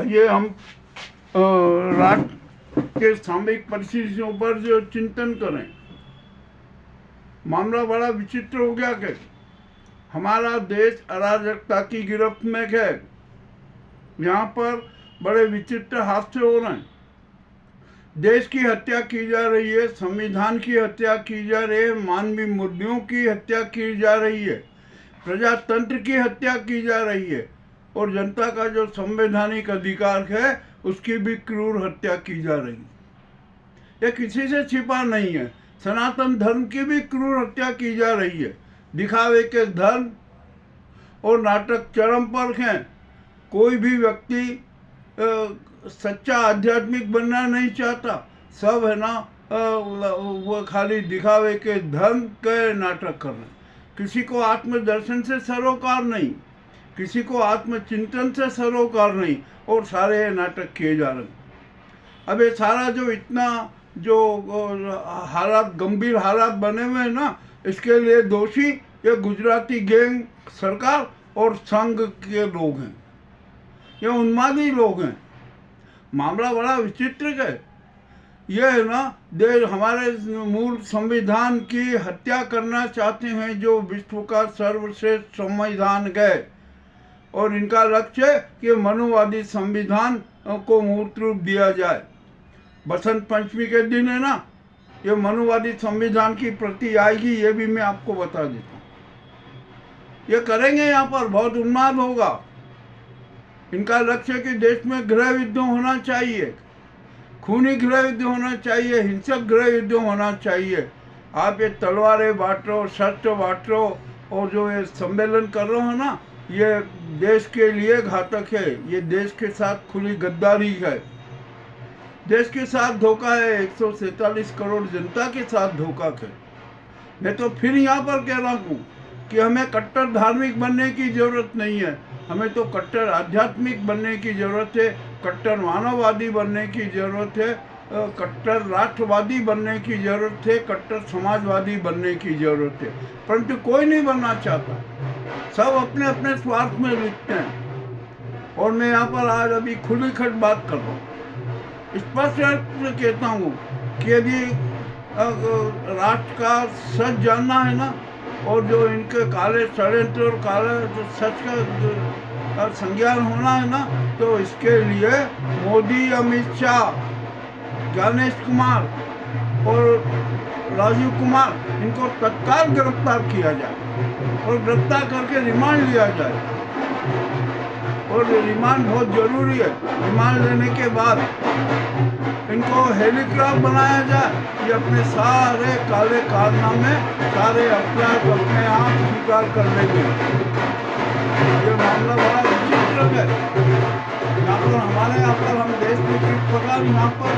ये हम राष्ट्र के सामयिक परिस्थितियों पर जो चिंतन करें, मामला बड़ा विचित्र हो गया कि हमारा देश अराजकता की गिरफ्त में है। यहाँ पर बड़े विचित्र हादसे हो रहे हैं। देश की हत्या की जा रही है, संविधान की हत्या की जा रही है, मानवीय मूल्यों की हत्या की जा रही है, प्रजातंत्र की हत्या की जा रही है और जनता का जो संवैधानिक अधिकार है उसकी भी क्रूर हत्या की जा रही है। यह किसी से छिपा नहीं है। सनातन धर्म की भी क्रूर हत्या की जा रही है। दिखावे के धर्म और नाटक चरम पर हैं। कोई भी व्यक्ति सच्चा आध्यात्मिक बनना नहीं चाहता। सब है ना वो खाली दिखावे के धर्म के नाटक कर रहे हैं। किसी को आत्मदर्शन से सरोकार नहीं, किसी को आत्मचिंतन से सरोकार नहीं, और सारे नाटक किए जा रहे हैं। अब ये सारा जो इतना जो हालात, गंभीर हालात बने हुए हैं ना, इसके लिए दोषी ये गुजराती गैंग, सरकार और संघ के लोग हैं। ये उन्मादी लोग हैं। मामला बड़ा विचित्र है। ये है ना, देश हमारे मूल संविधान की हत्या करना चाहते हैं, जो विश्व का सर्वश्रेष्ठ संविधान है, और इनका लक्ष्य है कि मनुवादी संविधान को मूर्त रूप दिया जाए। बसंत पंचमी के दिन है ना, ये मनुवादी संविधान की प्रति आएगी, ये भी मैं आपको बता देता हूँ। ये करेंगे, यहाँ पर बहुत उन्माद होगा। इनका लक्ष्य कि देश में गृह युद्ध होना चाहिए, खूनी गृह युद्ध होना चाहिए, हिंसक गृह युद्ध होना चाहिए। आप ये तलवारें बांट रहे हो, शस्त्र बांट रहे हो, और जो ये सम्मेलन कर रहे हो ना, ये देश के लिए घातक है। ये देश के साथ खुली गद्दारी है, देश के साथ धोखा है, 147 करोड़ जनता के साथ धोखा है। मैं तो फिर यहाँ पर कह रहा हूँ कि हमें कट्टर धार्मिक बनने की जरूरत नहीं है। हमें तो कट्टर आध्यात्मिक बनने की जरूरत है, कट्टर मानववादी बनने की जरूरत है, कट्टर राष्ट्रवादी बनने की जरूरत है, कट्टर समाजवादी बनने की जरूरत है। परंतु कोई नहीं बनना चाहता। सब अपने अपने स्वार्थ में लिखते हैं। और मैं यहाँ पर आज अभी खुली खट बात कर रहा हूँ। स्पष्ट कहता हूँ कि यदि राष्ट्र का सच जानना है ना, और जो इनके काले षड्यंत्र और काले जो सच का संज्ञान होना है ना, तो इसके लिए मोदी, अमित शाह, ज्ञानेश कुमार और राजीव कुमार, इनको तत्काल गिरफ्तार किया जाए और गिरफ्तार करके रिमांड लिया जाए। और रिमांड बहुत जरूरी है। रिमांड लेने के बाद इनको हेलीकॉप्टर बनाया जाए। ये अपने सारे काले कारनामे, सारे अपराध अपने आप स्वीकार कर लेंगे। ये मामला बड़ा विचित्र है। यहाँ पर हमारे यहाँ पर हम देश में किस प्रकार यहाँ पर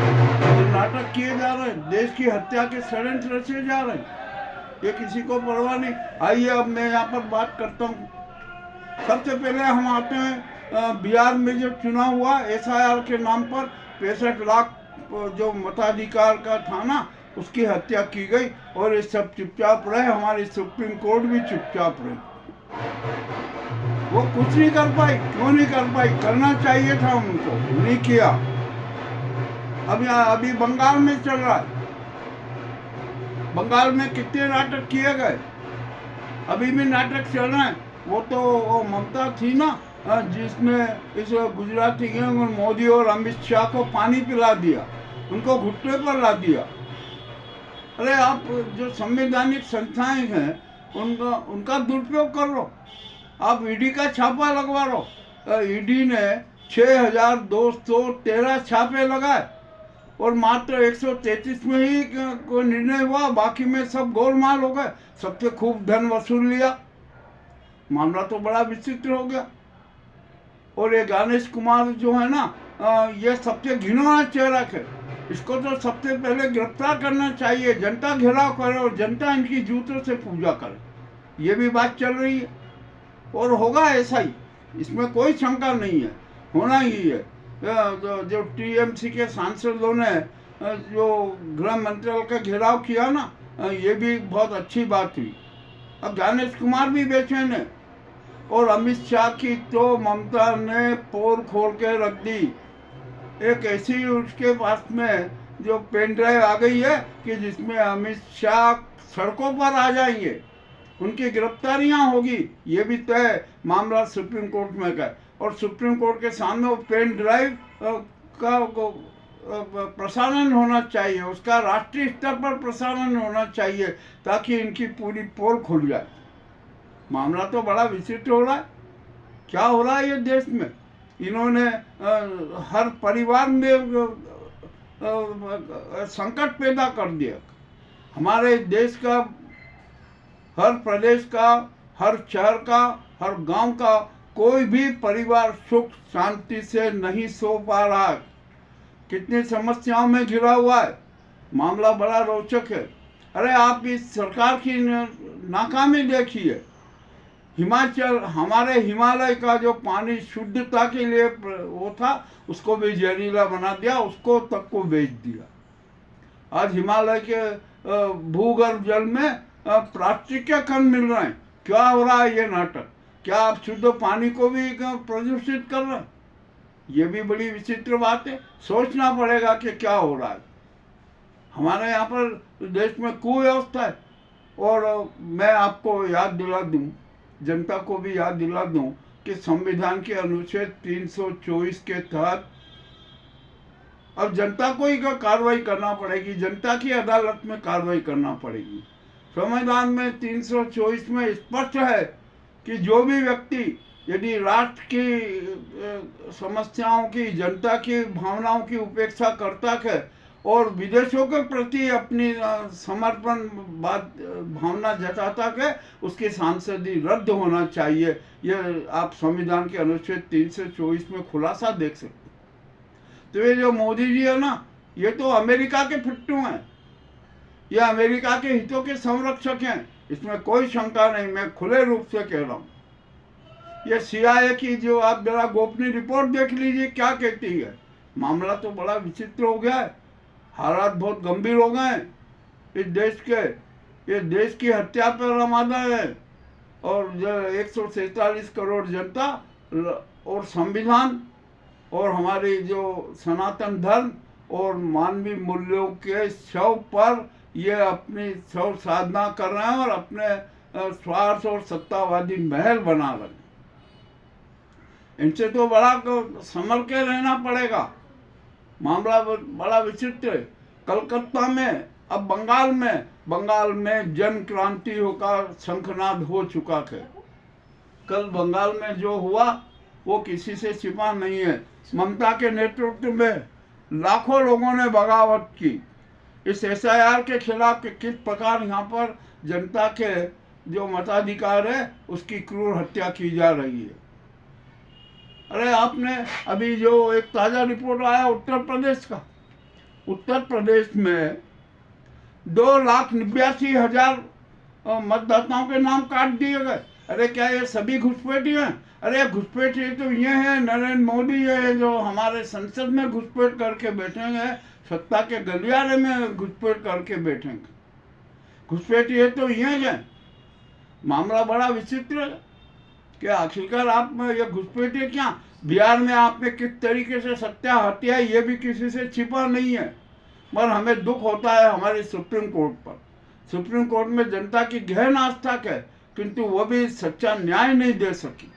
नाटक किए जा रहे हैं, देश की हत्या के षड्यंत्र रचे जा रहे हैं, ये किसी को परवाह नहीं। आइए अब मैं यहाँ पर बात करता हूँ। सबसे पहले हम आते हैं बिहार में जो चुनाव हुआ SIR के नाम पर 65 लाख जो मताधिकार का था ना, उसकी हत्या की गई, और ये सब चुपचाप रहे। हमारी सुप्रीम कोर्ट भी चुपचाप रही। वो कुछ नहीं कर पाई। क्यों नहीं कर पाई? करना चाहिए था उनको, नहीं किया। अभी बंगाल में चल रहा है। बंगाल में कितने नाटक किए गए, अभी भी नाटक चल रहे हैं। वो तो वो ममता थी ना, जिसमें इस गुजराती गैंग और मोदी और अमित शाह को पानी पिला दिया, उनको घुटने पर ला दिया। अरे आप जो संवैधानिक संस्थाएं हैं उनका दुरुपयोग कर लो। आप ईडी का छापा लगवा लो। ईडी ने 6213 छापे लगाए और मात्र 133 में ही कोई निर्णय हुआ, बाकी में सब गोलमाल हो गए। सबसे खूब धन वसूल लिया। मामला तो बड़ा विचित्र हो गया। और ये ज्ञानेश कुमार जो है ना, ये सबसे घिनौना चेहरा है। इसको तो सबसे पहले गिरफ्तार करना चाहिए। जनता घेराव करे और जनता इनकी जूतों से पूजा करे, ये भी बात चल रही है। और होगा ऐसा ही, इसमें कोई शंका नहीं है, होना ही है। जो TMC के सांसदों ने जो गृह मंत्रालय का घेराव किया ना, ये भी बहुत अच्छी बात हुई। अब ज्ञानेश कुमार भी बेचैन है और अमित शाह की तो ममता ने पोल खोल के रख दी। एक ऐसी उसके पास में जो पेन ड्राइव आ गई है कि जिसमें अमित शाह सड़कों पर आ जाएंगे, उनकी गिरफ्तारियां होगी, ये भी तय मामला सुप्रीम कोर्ट में का। और सुप्रीम कोर्ट के सामने वो पेन ड्राइव का प्रसारण होना चाहिए, उसका राष्ट्रीय स्तर पर प्रसारण होना चाहिए, ताकि इनकी पूरी पोल खुल जाए। मामला तो बड़ा विचित्र हो रहा है। क्या हो रहा है ये देश में? इन्होंने हर परिवार में संकट पैदा कर दिया। हमारे देश का, हर प्रदेश का, हर शहर का, हर गांव का कोई भी परिवार सुख शांति से नहीं सो पा रहा है। कितनी समस्याओं में घिरा हुआ है। मामला बड़ा रोचक है। अरे आप इस सरकार की नाकामी देखिए। हिमाचल, हमारे हिमालय का जो पानी शुद्धता के लिए वो था, उसको भी जहरीला बना दिया, उसको तक को बेच दिया। आज हिमालय के भूगर्भ जल में प्लास्टिक के कण मिल रहे हैं। क्या हो रहा है ये नाटक? क्या आप शुद्ध पानी को भी प्रदूषित कर रहे हैं? ये भी बड़ी विचित्र बात है। सोचना पड़ेगा कि क्या हो रहा है। हमारे यहाँ पर देश में कुव्यवस्था है। और मैं आपको याद दिला दूं, जनता को भी याद दिला दूं कि संविधान के अनुच्छेद 324 के तहत अब जनता को ही कार्रवाई करना पड़ेगी, जनता की अदालत में कार्रवाई करना पड़ेगी। संविधान में 324 में स्पष्ट है कि जो भी व्यक्ति यदि राष्ट्र की समस्याओं की, जनता की भावनाओं की उपेक्षा करता है और विदेशों के प्रति अपनी समर्पण भावना जताता है, उसकी सांसदी रद्द होना चाहिए। ये आप संविधान के अनुच्छेद 324 में खुलासा देख सकते। तो ये जो मोदी जी है ना, ये तो अमेरिका के फिट्टू हैं। ये अमेरिका के हितों के संरक्षक हैं, इसमें कोई शंका नहीं। मैं खुले रूप से कह रहा हूँ। ये CIA की जो आप जरा गोपनीय रिपोर्ट देख लीजिए क्या कहती है। मामला तो बड़ा विचित्र हो गया है। हालात बहुत गंभीर हो गए हैं इस देश के। ये देश की हत्या पर रमादा है। और 147 करोड़ जनता और संविधान और हमारी जो सनातन धर्म और मानवीय मूल्यों के शव पर ये अपनी शव साधना कर रहे हैं और अपने स्वार्थ और सत्तावादी महल बना रहे हैं। इनसे तो बड़ा संभल के रहना पड़ेगा। मामला बड़ा विचित्र है। कलकत्ता में, अब बंगाल में जन क्रांति होकर शंखनाद हो चुका है। कल बंगाल में जो हुआ वो किसी से छिपा नहीं है। ममता के नेतृत्व में लाखों लोगों ने बगावत की। इस SIR के खिलाफ किस प्रकार यहाँ पर जनता के जो मताधिकार है उसकी क्रूर हत्या की जा रही है। अरे आपने अभी जो एक ताज़ा रिपोर्ट आया उत्तर प्रदेश का, उत्तर प्रदेश में 2,89,000 मतदाताओं के नाम काट दिए गए। अरे क्या ये सभी घुसपैठी हैं? अरे घुसपैठी तो ये हैं, नरेंद्र मोदी है जो हमारे संसद में घुसपैठ करके बैठेंगे, सत्ता के गलियारे में घुसपैठ करके बैठेंगे। घुसपैठी है तो ये हैं। मामला बड़ा विचित्र है कि आखिरकार आप में ये घुसपैठी क्या? बिहार में आपने किस तरीके से सत्या हत्या है ये भी किसी से छिपा नहीं है। पर हमें दुख होता है हमारी सुप्रीम कोर्ट पर। सुप्रीम कोर्ट में जनता की गहन आस्था है, किंतु वो भी सच्चा न्याय नहीं दे सकी।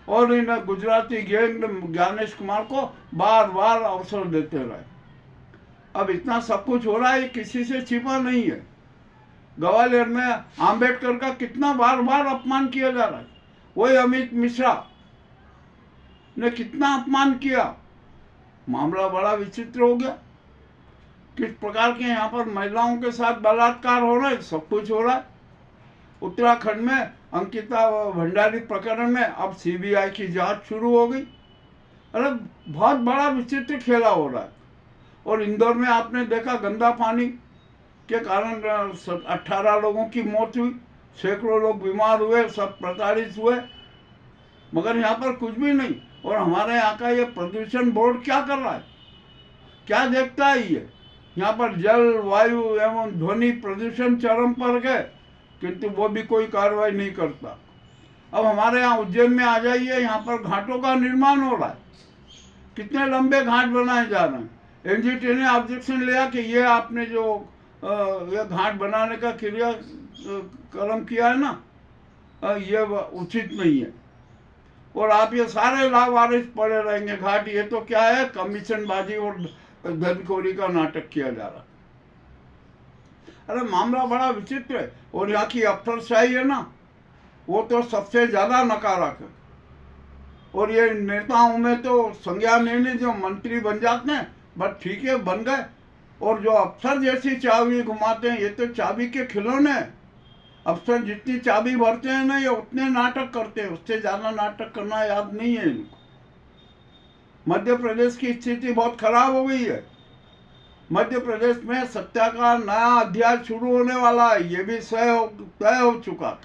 और इन गुजराती गैंग ज्ञानेश कुमार को बार बार अवसर देते रहे। अब इतना सब कुछ हो रहा है, किसी से छिपा नहीं है। ग्वालियर में आम्बेडकर का कितना बार बार अपमान किया जा रहा है। वही अमित मिश्रा ने कितना अपमान किया। मामला बड़ा विचित्र हो गया। किस प्रकार के यहाँ पर महिलाओं के साथ बलात्कार हो रहा है, सब कुछ हो रहा है। उत्तराखंड में अंकिता भंडारी प्रकरण में अब CBI की जांच शुरू हो गई। अरे बहुत बड़ा विचित्र खेला हो रहा है। और इंदौर में आपने देखा गंदा पानी के कारण 18 लोगों की मौत हुई, सैकड़ों लोग बीमार हुए, सब प्रताड़ित हुए, मगर यहाँ पर कुछ भी नहीं। और हमारे यहाँ का ये प्रदूषण बोर्ड क्या कर रहा है? क्या देखता है ये? यहाँ पर जल, वायु एवं ध्वनि प्रदूषण चरम पर गए, किंतु वो भी कोई कार्रवाई नहीं करता। अब हमारे यहाँ उज्जैन में आ जाइए, यहाँ पर घाटों का निर्माण हो रहा है, कितने लंबे घाट बनाए जा रहे हैं। एनजीटी ने ऑब्जेक्शन लिया कि ये आपने जो ये घाट बनाने का क्रियाक्रम किया है ना, ये उचित नहीं है, और आप ये सारे लावारिस पड़े रहेंगे घाट। ये तो क्या है, कमीशनबाजी और धनखोरी का नाटक किया जा रहा है। अरे मामला बड़ा विचित्र है। और यहाँ की अफसरशाही है ना, वो तो सबसे ज्यादा नकारात्मक है। और ये नेताओं में तो संज्ञान नहीं, जो मंत्री बन जाते हैं बस ठीक है, बन गए, और जो अफसर जैसी चाबी घुमाते हैं, ये तो चाबी के खिलौने हैं। अफसर जितनी चाबी भरते हैं ना, ये उतने नाटक करते हैं, उससे ज्यादा नाटक करना याद नहीं है इनको। मध्य प्रदेश की स्थिति बहुत खराब हो गई है। मध्य प्रदेश में सत्ता का नया अध्याय शुरू होने वाला है, ये भी तय हो चुका।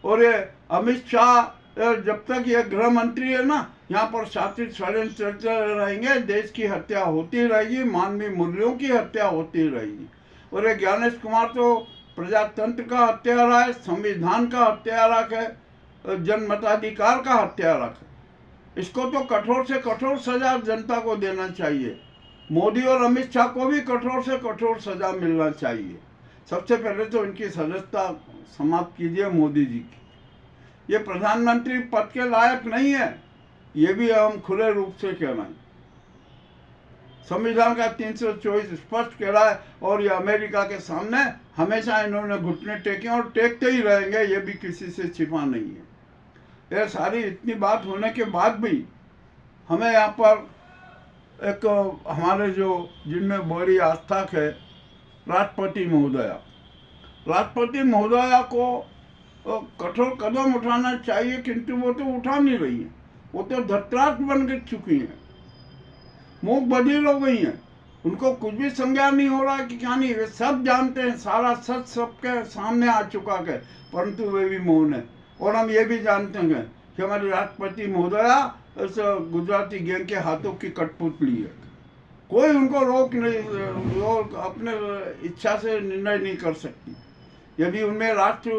और ये अमित शाह जब तक ये गृह मंत्री है ना, यहाँ पर शातिर षड्यंत्र चलते रहेंगे, देश की हत्या होती रहेगी, मानवीय मूल्यों की हत्या होती रहेगी। और ये ज्ञानेश कुमार तो प्रजातंत्र का हत्यारा है, संविधान का हत्यारा है, जनमताधिकार का हत्यारा है। इसको तो कठोर से कठोर सजा जनता को देना चाहिए। मोदी और अमित शाह को भी कठोर से कठोर सजा मिलना चाहिए। सबसे पहले तो इनकी सदस्यता समाप्त कीजिए मोदी जी की। ये प्रधानमंत्री पद के लायक नहीं है, ये भी हम खुले रूप से कह रहे हैं। संविधान का 324 स्पष्ट कह रहा है, और ये अमेरिका के सामने हमेशा इन्होंने घुटने टेके और टेकते ही रहेंगे, ये भी किसी से छिपा नहीं है। ये सारी इतनी बात होने के बाद भी हमें यहाँ पर एक हमारे जो जिनमें बड़ी आस्था है राष्ट्रपति महोदया को कठोर कदम उठाना चाहिए, किंतु वो तो उठा नहीं रही है। वो तो धतराष्ट्र बन चुकी हैं, मूक बधिर हो गई हैं, उनको कुछ भी संज्ञान नहीं हो रहा कि क्या नहीं। वे सब जानते हैं, सारा सच सबके सामने आ चुका है, परंतु वे भी मौन है। और हम ये भी जानते हैं कि हमारी राष्ट्रपति महोदया इस गुजराती गैंग के हाथों की कठपुतली है। कोई उनको रोक अपने इच्छा से निर्णय नहीं कर सकती। यदि उनमें राष्ट्र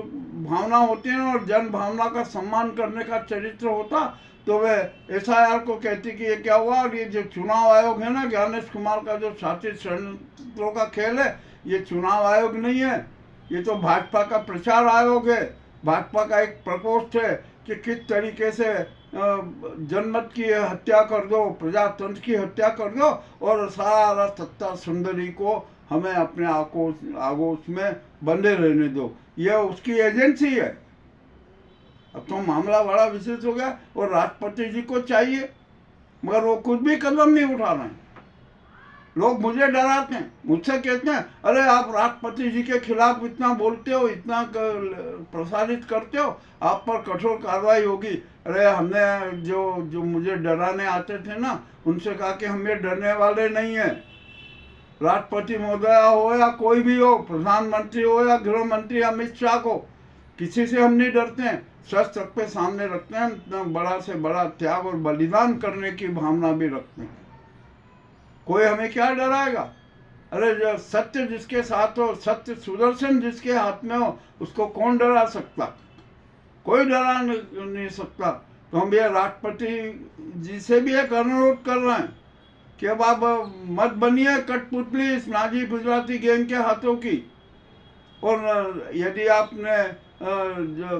भावना होती है और जन भावना का सम्मान करने का चरित्र होता, तो वे एसआईआर को कहती कि ये क्या हुआ। और ये जो चुनाव आयोग है ना, ज्ञानेश कुमार का जो शातिर षड्यंत्रों का खेल है, ये चुनाव आयोग नहीं है, ये तो भाजपा का प्रचार आयोग है। भाजपा का एक प्रकोष्ठ है कि किस तरीके से जनमत की हत्या कर दो, प्रजातंत्र की हत्या कर दो, और सारा सत्ता सुंदरी को हमें अपने आगोश में बंधे रहने दो। यह उसकी एजेंसी है। अब तो मामला बड़ा विशेष हो गया, और राष्ट्रपति जी को चाहिए, मगर वो कुछ भी कदम नहीं उठा रहे हैं। लोग मुझे डराते हैं, मुझसे कहते हैं, अरे आप राष्ट्रपति जी के खिलाफ इतना बोलते हो, इतना प्रसारित करते हो, आप पर कठोर कार्रवाई होगी। अरे हमने जो मुझे डराने आते थे ना, उनसे कहा कि हम ये डरने वाले नहीं हैं। राष्ट्रपति महोदया हो या कोई भी हो, प्रधानमंत्री हो या गृह मंत्री अमित शाह को, किसी से हम नहीं डरते हैं। सच सबके सामने रखते हैं, इतना बड़ा से बड़ा त्याग और बलिदान करने की भावना भी रखते हैं। कोई हमें क्या डराएगा। अरे जो सत्य जिसके साथ हो, सत्य सुदर्शन जिसके हाथ में हो, उसको कौन डरा सकता, कोई डरा नहीं सकता। तो हम ये राष्ट्रपति जी से भी एक अनुरोध कर रहे हैं कि अब आप मत बनिए कठपुतली इस नाजी गुजराती गैंग के हाथों की। और यदि आपने जो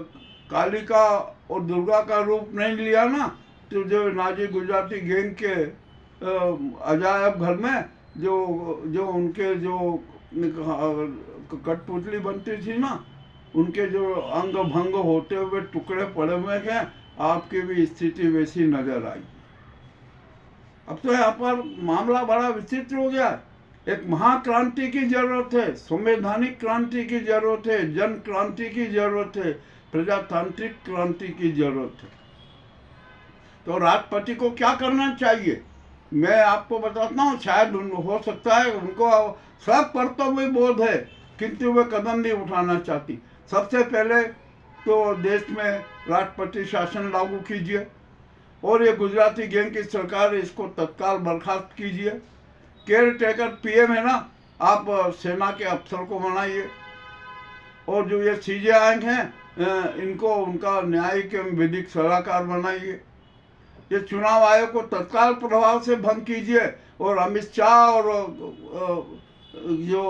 कालिका और दुर्गा का रूप नहीं लिया ना, तो जो नाजी गुजराती गैंग के अजायब घर में जो उनके जो कठपुतली बनती थी ना, उनके जो अंग भंग होते हुए टुकड़े पड़े हुए हैं, आपकी भी स्थिति वैसी नजर आई। अब तो यहाँ पर मामला बड़ा विचित्र हो गया। एक महाक्रांति की जरूरत है, संवैधानिक क्रांति की जरूरत है, जन क्रांति की जरूरत है, प्रजातांत्रिक क्रांति की जरूरत है। तो राष्ट्रपति को क्या करना चाहिए, मैं आपको बताता हूँ। शायद हो सकता है उनको सब कर्तव्य बोध है, किंतु वे कदम नहीं उठाना चाहती। सबसे पहले तो देश में राष्ट्रपति शासन लागू कीजिए, और ये गुजराती गैंग की सरकार है, इसको तत्काल बर्खास्त कीजिए। केयर टेकर पीएम है ना, आप सेना के अफसर को बनाइए। और जो ये CJI हैं इनको उनका न्यायिक एवं विधिक सलाहकार बनाइए। ये चुनाव आयोग को तत्काल प्रभाव से भंग कीजिए और अमित शाह और जो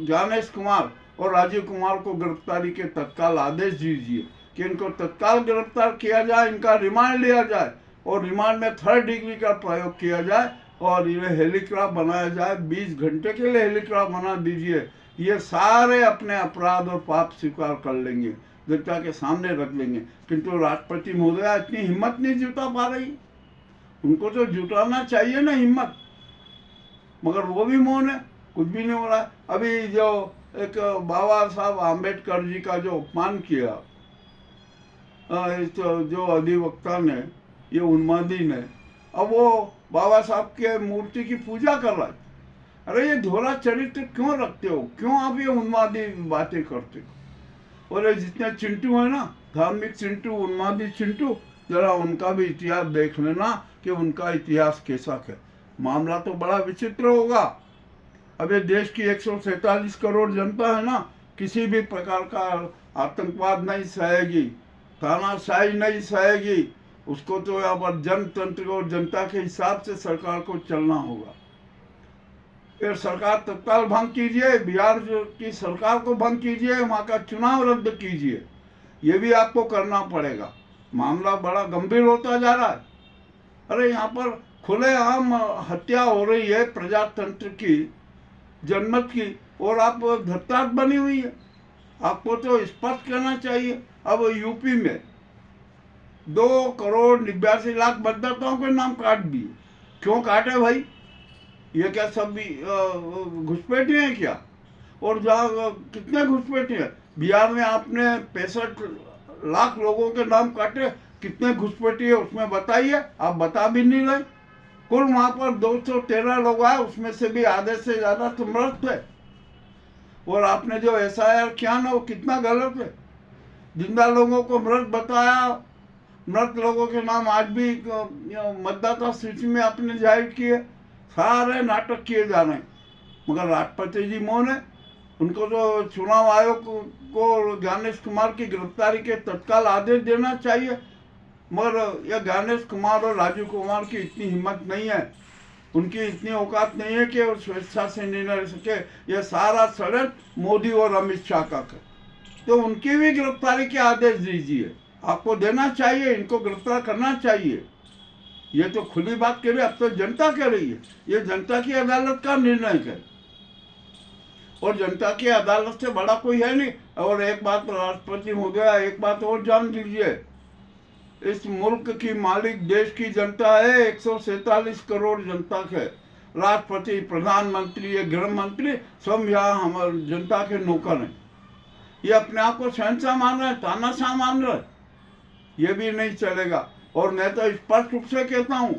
ज्ञानेश कुमार और राजीव कुमार को गिरफ्तारी के तत्काल आदेश दीजिए कि इनको तत्काल गिरफ्तार किया जाए, इनका रिमांड लिया जाए और रिमांड में 3rd डिग्री का प्रयोग किया जाए और इन्हें हेलीकॉप्टर बनाया जाए। 20 घंटे के लिए हेलीकॉप्टर बना दीजिए। ये सारे अपने अपराध और पाप स्वीकार कर लेंगे, जनता के सामने रख लेंगे। किंतु राष्ट्रपति महोदया इतनी हिम्मत नहीं जुटा पा रही। उनको तो जुटाना चाहिए ना हिम्मत, मगर वो भी मौन है, कुछ भी नहीं हो रहा है। अभी जो एक बाबा साहब आम्बेडकर जी का जो अपमान किया जो अधिवक्ता ने, ये उन्मादी ने, अब वो बाबा साहब के मूर्ति की पूजा कर रहा है। अरे ये धोला चरित्र क्यों रखते हो, क्यों आप ये उन्मादी बातें करते हो? और ये जितने चिंटू है ना, धार्मिक चिंटू, उन्मादी चिंटू, जरा उनका भी इतिहास देख लेना कि उनका इतिहास कैसा है। मामला तो बड़ा विचित्र होगा। अब ये देश की 147 करोड़ जनता है ना, किसी भी प्रकार का आतंकवाद नहीं सहेगी, तानाशाही नहीं सहेगी। उसको तो यहाँ पर जनतंत्र और जनता के हिसाब से सरकार को चलना होगा। फिर सरकार तत्काल भंग कीजिए, बिहार की सरकार को भंग कीजिए, वहाँ का चुनाव रद्द कीजिए, ये भी आपको करना पड़ेगा। मामला बड़ा गंभीर होता जा रहा है। अरे यहाँ पर खुलेआम हत्या हो रही है प्रजातंत्र की, जनमत की, और आप धत्तात बनी हुई है। आपको तो स्पष्ट कहना चाहिए। अब यूपी में 2,89,00,000 मतदाताओं के नाम काट दिए। क्यों काटे भाई? ये क्या सब घुसपैठे हैं क्या? और जहाँ कितने घुसपैठे हैं? बिहार में आपने 65 लाख लोगों के नाम काटे, कितने घुसपैठे है उसमें बताइए। आप बता भी नहीं रहे। कुल वहाँ पर 213 लोग आए, उसमें से भी आधे से ज़्यादा तो मृत थे। और आपने जो SIR किया ना, वो कितना गलत है। जिंदा लोगों को मृत बताया, मृत लोगों के नाम आज भी मतदाता सूची में आपने जाहिर किए। सारे नाटक किए जा रहे हैं, मगर राष्ट्रपति जी मौन है। उनको तो चुनाव आयोग को ज्ञानेश कुमार की गिरफ्तारी के तत्काल आदेश देना चाहिए, मगर यह ज्ञानेश कुमार और राजीव कुमार की इतनी हिम्मत नहीं है, उनकी इतनी औकात नहीं है कि वो स्वेच्छा से निर्णय ले सके। यह सारा षड्यंत्र मोदी और अमित शाह का है, तो उनकी भी गिरफ्तारी के आदेश दीजिए। आपको देना चाहिए, इनको गिरफ्तार करना चाहिए। ये तो खुली बात कह रही है, अब तो जनता कह रही है। ये जनता की अदालत का निर्णय है और जनता की अदालत से बड़ा कोई है नहीं। और एक बात राष्ट्रपति हो गया, एक बात और जान लीजिए, इस मुल्क की मालिक देश की जनता है। 147 करोड़ जनता है। राष्ट्रपति, प्रधानमंत्री, गृह मंत्री सब यहाँ हमारे जनता के नौकर हैं। ये अपने आप को शहंशाह मान रहे हैं, तानाशाह मान रहे हैं। ये भी नहीं चलेगा। और मैं तो स्पष्ट रूप से कहता हूँ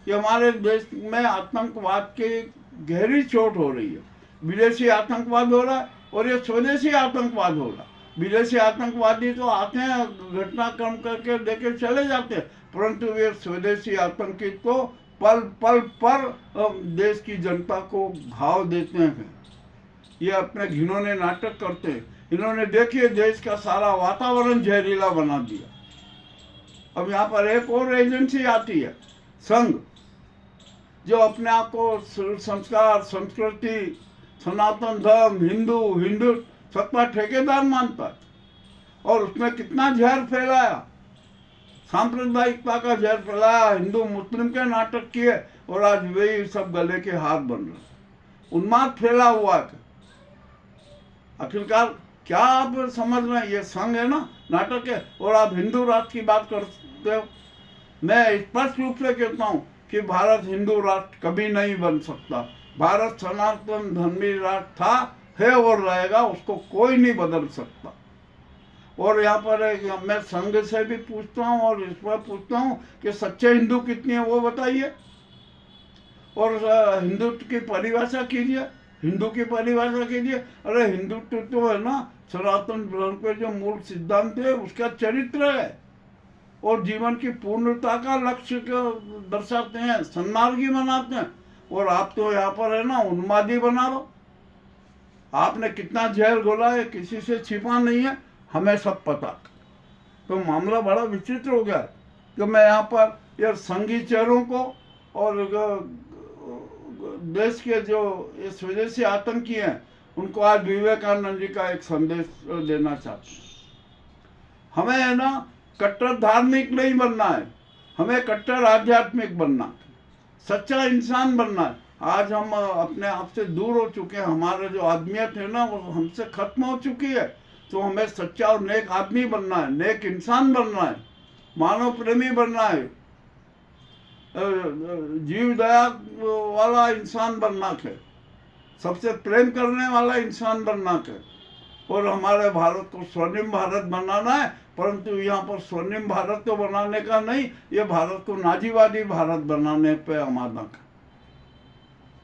कि हमारे देश में आतंकवाद की गहरी चोट हो रही है। विदेशी आतंकवाद हो रहा है और ये स्वदेशी आतंकवाद हो रहा है। विदेशी आतंकवादी तो आते हैं, घटनाक्रम करके देके चले जाते हैं, परंतु ये स्वदेशी आतंकी तो पल पल पर देश की जनता को घाव देते हैं। ये अपने घिनौने नाटक करते हैं। इन्होंने देखिए देश का सारा वातावरण जहरीला बना दिया। अब यहाँ पर एक और एजेंसी आती है, संघ, जो अपने आप को संस्कार, संस्कृति, सनातन धर्म, हिंदू सबका ठेकेदार मानता है। और उसने कितना जहर फैलाया, सांप्रदायिकता का जहर फैलाया, हिंदू मुस्लिम के नाटक किए, और आज वही सब गले के हाथ बन रहे। उन्माद फैला हुआ है। आखिरकार क्या आप समझ रहे हैं? ये संघ है ना, नाटक है, और आप हिंदू राष्ट्र की बात करते हो। मैं स्पष्ट रूप से कहता हूँ कि भारत हिंदू राष्ट्र कभी नहीं बन सकता। भारत सनातन धर्मी राष्ट्र था, है और रहेगा, उसको कोई नहीं बदल सकता। और यहाँ पर मैं संघ से भी पूछता हूँ और इस पर पूछता हूँ कि सच्चे हिंदू कितने हैं वो बताइए, और हिंदुत्व की परिभाषा कीजिए, हिंदू की परिभाषा कीजिए। अरे हिंदुत्व तो है ना, सनातन धर्म के जो मूल सिद्धांत है उसका चरित्र है और जीवन की पूर्णता का लक्ष्य को दर्शाते हैं, सन्मार्गी बनाते हैं। और आप तो यहाँ पर है ना उन्मादी बना लो। आपने कितना जहर घोला है किसी से छिपा नहीं है, हमें सब पता। तो मामला बड़ा विचित्र हो गया कि मैं यहाँ पर ये संघी चेहरों को और देश के जो ये स्वदेशी आतंकी हैं उनको आज विवेकानंद जी का एक संदेश देना चाहते हैं। हमें है ना कट्टर धार्मिक नहीं बनना है, हमें कट्टर आध्यात्मिक बनना, सच्चा इंसान बनना है। आज हम अपने आप से दूर हो चुके हैं, हमारे जो आदमियत है ना वो हमसे खत्म हो चुकी है। तो हमें सच्चा और नेक आदमी बनना है, नेक इंसान बनना है, मानव प्रेमी बनना है, जीव दया वाला इंसान बनना है, सबसे प्रेम करने वाला इंसान बनना है। और हमारे भारत को स्वर्णिम भारत बनाना है, परंतु यहाँ पर स्वर्णिम भारत तो बनाने का नहीं, ये भारत को नाजीवादी भारत बनाने पे आमादा का।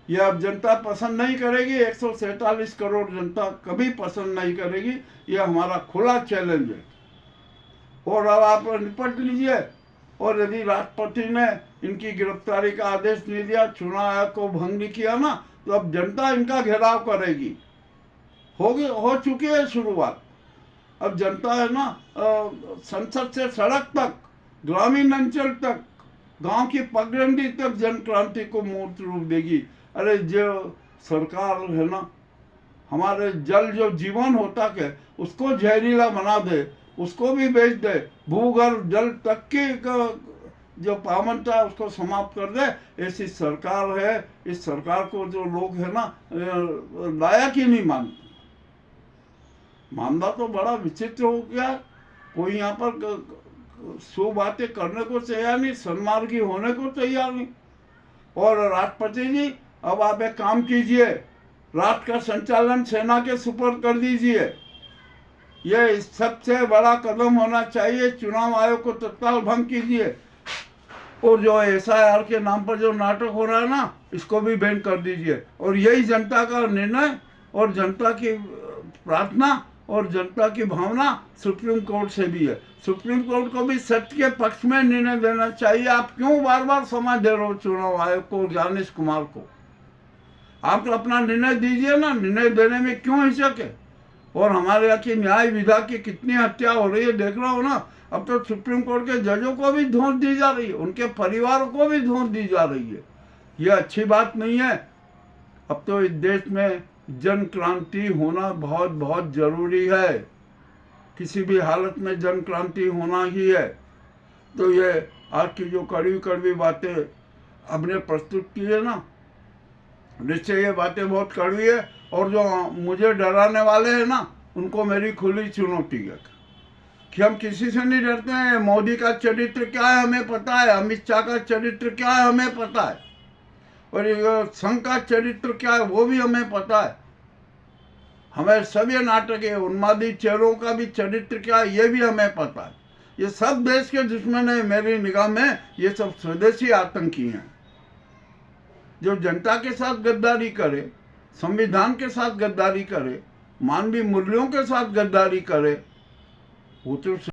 ये अब जनता पसंद नहीं करेगी, 147 करोड़ जनता कभी पसंद नहीं करेगी। ये हमारा खुला चैलेंज है। और अब आप निपट लीजिए। और यदि राष्ट्रपति ने इनकी गिरफ्तारी का आदेश नहीं दिया, चुनाव आयोग को भंग नहीं किया ना, तो अब जनता इनका घेराव करेगी। हो चुकी है शुरुआत। अब जनता है ना संसद से सड़क तक, ग्रामीण अंचल तक, गांव की पगडंडी तक जन क्रांति को मूर्त रूप देगी। अरे जो सरकार है ना हमारे जल जो जीवन होता है उसको जहरीला बना दे, उसको भी बेच दे, भूगर्भ जल तक की जो पावनता है उसको समाप्त कर दे, ऐसी सरकार है। इस सरकार को जो लोग है ना लायक ही नहीं मानते। मामला तो बड़ा विचित्र हो गया। कोई यहाँ पर सो बातें करने को तैयार नहीं, सन्मार्गी होने को तैयार नहीं। और राष्ट्रपति जी अब आप एक काम कीजिए, राष्ट्र का संचालन सेना के सुपुर्द कर दीजिए। ये सबसे बड़ा कदम होना चाहिए। चुनाव आयोग को तत्काल भंग कीजिए। और जो SIR के नाम पर जो नाटक हो रहा है ना, इसको भी बैन कर दीजिए। और यही जनता का निर्णय और जनता की प्रार्थना और जनता की भावना सुप्रीम कोर्ट से भी है। सुप्रीम कोर्ट को भी सत्य के पक्ष में निर्णय देना चाहिए। आप क्यों बार बार समय दे रहे हो चुनाव आयोग को, ज्ञानेश कुमार को? आप तो अपना निर्णय दीजिए ना, निर्णय देने में क्यों हिचक है? और हमारे यहाँ की न्याय विधा की कितनी हत्या हो रही है देख रहा हो ना। अब तो सुप्रीम कोर्ट के जजों को भी धौंस दी जा रही है, उनके परिवारों को भी धौंस दी जा रही है। ये अच्छी बात नहीं है। अब तो इस देश में जन क्रांति होना बहुत बहुत जरूरी है। किसी भी हालत में जन क्रांति होना ही है। तो ये आज की जो कड़वी कड़वी बातें हमने प्रस्तुत की है ना, निश्चय ये बातें बहुत कड़वी है। और जो मुझे डराने वाले हैं ना, उनको मेरी खुली चुनौती है कि हम किसी से नहीं डरते हैं। मोदी का चरित्र क्या है हमें पता है, अमित शाह का चरित्र क्या है हमें पता है, और संघ का चरित्र क्या है वो भी हमें पता है। हमें सब ये नाटक है, उन्मादी चेहरों का भी चरित्र क्या है ये भी हमें पता है। ये सब देश के दुश्मन है मेरी निगाह में। ये सब स्वदेशी आतंकी हैं जो जनता के साथ गद्दारी करे, संविधान के साथ गद्दारी करे, मानवीय मूल्यों के साथ गद्दारी करे। वो तो